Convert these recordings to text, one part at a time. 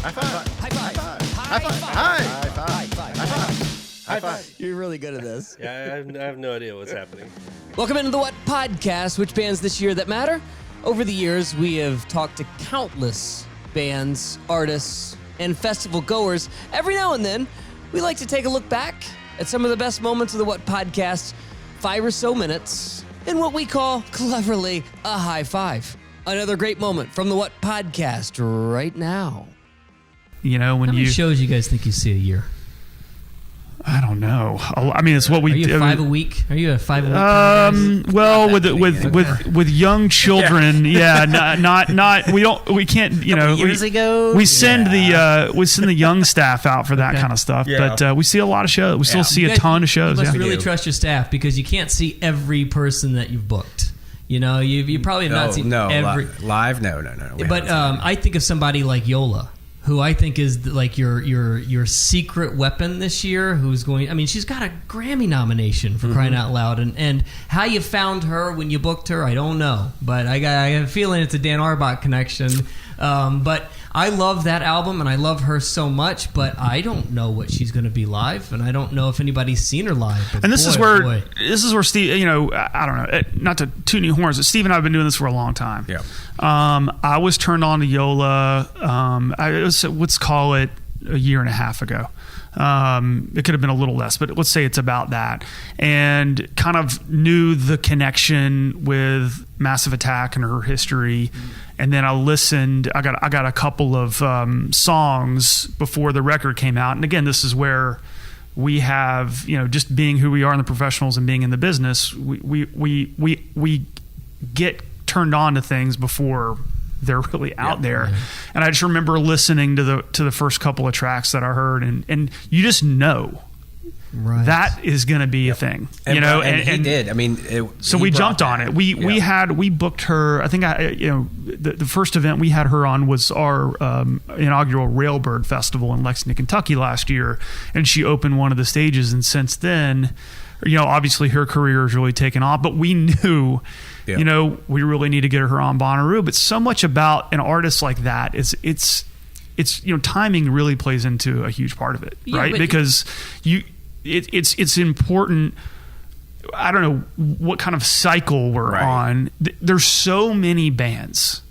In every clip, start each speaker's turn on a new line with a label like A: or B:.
A: High five.
B: High five.
A: High five. High five. High five. High five.
B: You're really good at this.
C: Yeah, I have no idea what's happening.
B: Welcome into the What Podcast, which bands this year that matter. Over the years, we have talked to countless bands, artists, and festival goers. Every now and then, we like to take a look back at some of the best moments of the What Podcast, 5 or so minutes, in what we call, cleverly, a high five. Another great moment from the What Podcast right now.
D: You know, when
E: How many shows you guys think you see a year?
D: I don't know. I mean, it's what we.
E: Are you 5 a week? Are you a 5 a week? Kind of
D: well, with young children, yeah, not we can't. You know,
F: years ago,
D: we send the young staff out for that kind of stuff, but we see a lot of shows. We still see a ton of shows.
E: You must really trust your staff because you can't see every person that you've booked. You know, you probably have not seen every
F: live. No.
E: But I think of somebody like Yola, who I think is like your secret weapon this year, who's going... I mean, she's got a Grammy nomination for crying out loud. And how you found her when you booked her, I don't know. But I have a feeling it's a Dan Arbach connection. But I love that album, and I love her so much, but I don't know what she's going to be live, and I don't know if anybody's seen her live. But
D: and this is where Steve, you know, I don't know, not to toot new horns, but Steve and I have been doing this for a long time.
F: Yeah.
D: I was turned on to Yola, let's call it a year and a half ago. It could have been a little less, but let's say it's about that. And kind of knew the connection with Massive Attack and her history. And then I listened. I got a couple of songs before the record came out. And again, this is where we have, you know, just being who we are in the professionals and being in the business, we get turned on to things before they're really out there. Yeah. And I just remember listening to the first couple of tracks that I heard, and you just know that is going to be a thing,
F: and,
D: you know.
F: And he did. I mean,
D: so we jumped on it. We booked her. I think the first event we had her on was our inaugural Railbird Festival in Lexington, Kentucky last year, and she opened one of the stages. And since then, you know, obviously her career has really taken off. But we knew. Yeah. You know, we really need to get her on Bonnaroo, but so much about an artist like that is it's you know, timing really plays into a huge part of it, right? Because it's important. I don't know what kind of cycle we're on. There's so many bands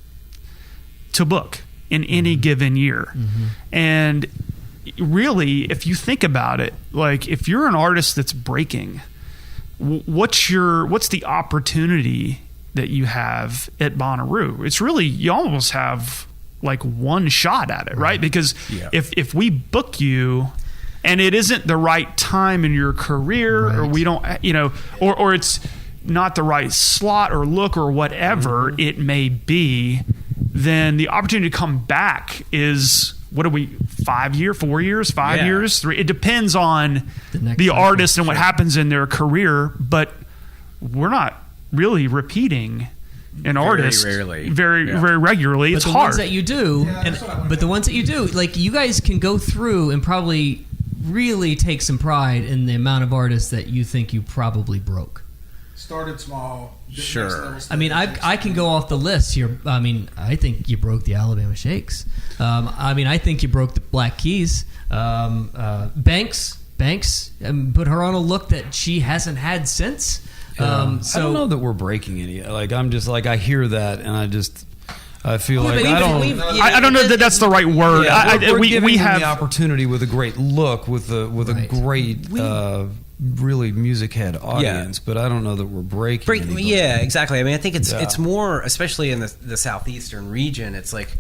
D: to book in any given year, and really, if you think about it, like if you're an artist that's breaking, what's the opportunity that you have at Bonnaroo? It's really, you almost have like one shot at it, right? Because if we book you and it isn't the right time in your career, or we don't, you know, or it's not the right slot or look or whatever it may be, then the opportunity to come back is, what are we, 5 years, 4 years, 5 years, 3? It depends on the artist and what happens in their career, but we're not really repeating an artist very regularly. It's hard.
E: Ones that you do, but the ones that you do, like, you guys can go through and probably really take some pride in the amount of artists that you think you probably broke.
A: Started small.
F: Sure.
E: I mean, I can go off the list here. I mean, I think you broke the Alabama Shakes. I mean, I think you broke the Black Keys. Banks, put her on a look that she hasn't had since.
G: So I don't know that we're breaking any. Like, I'm just like, I hear that, and I feel like
D: I don't know that that's the right word.
G: Yeah, we have the opportunity with a great look, with a great really music head audience, but I don't know that we're breaking.
F: Yeah, exactly. I mean, I think it's more, especially in the southeastern region. It's like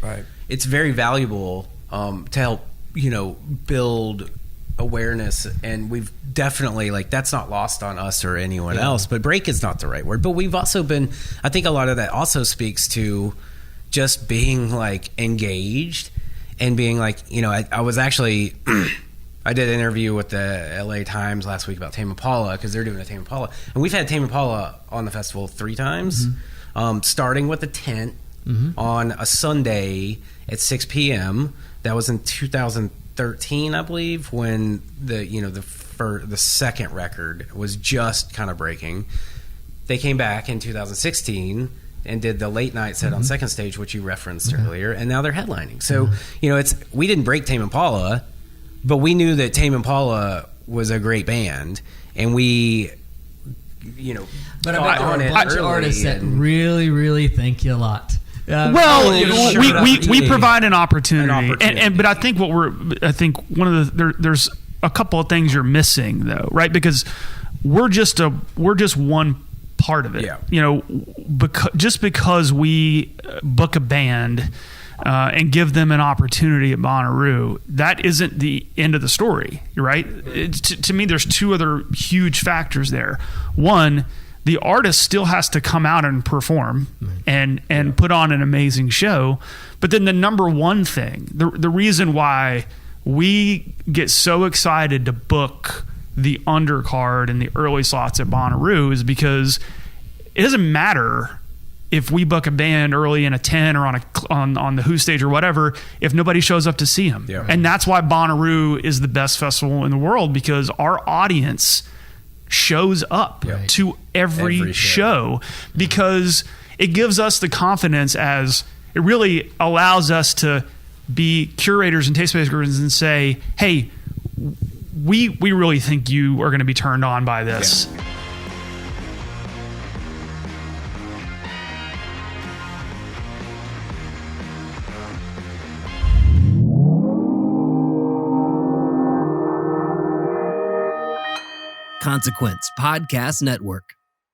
F: it's very valuable to help, you know, build awareness, and we've definitely, like, that's not lost on us or anyone else. But break is not the right word. But we've also been. I think a lot of that also speaks to just being like engaged and being like, you know, I was actually. I did an interview with the LA Times last week about Tame Impala, because they're doing a Tame Impala. And we've had Tame Impala on the festival 3 times, starting with a tent on a Sunday at 6 p.m. That was in 2013, I believe, when the second record was just kind of breaking. They came back in 2016 and did the late night set on Second Stage, which you referenced earlier, and now they're headlining. So, we didn't break Tame Impala, but we knew that Tame Impala was a great band, and we,
E: but I bet there are a bunch of artists that really, really thank you a lot.
D: We provide an opportunity. But I think one of there's a couple of things you're missing though, right? Because we're just one part of it. Yeah. Because we book a band and give them an opportunity at Bonnaroo, that isn't the end of the story, right? To me, there's two other huge factors there. One, the artist still has to come out and perform and put on an amazing show. But then the number one thing, the reason why we get so excited to book the undercard and the early slots at Bonnaroo is because it doesn't matter if we book a band early in a 10 or on the Who stage or whatever, if nobody shows up to see them. Yeah. And that's why Bonnaroo is the best festival in the world, because our audience shows up to every show, because it gives us the confidence, as it really allows us to be curators and tastemakers and say, hey, we really think you are going to be turned on by this. Yeah.
B: Consequence Podcast Network.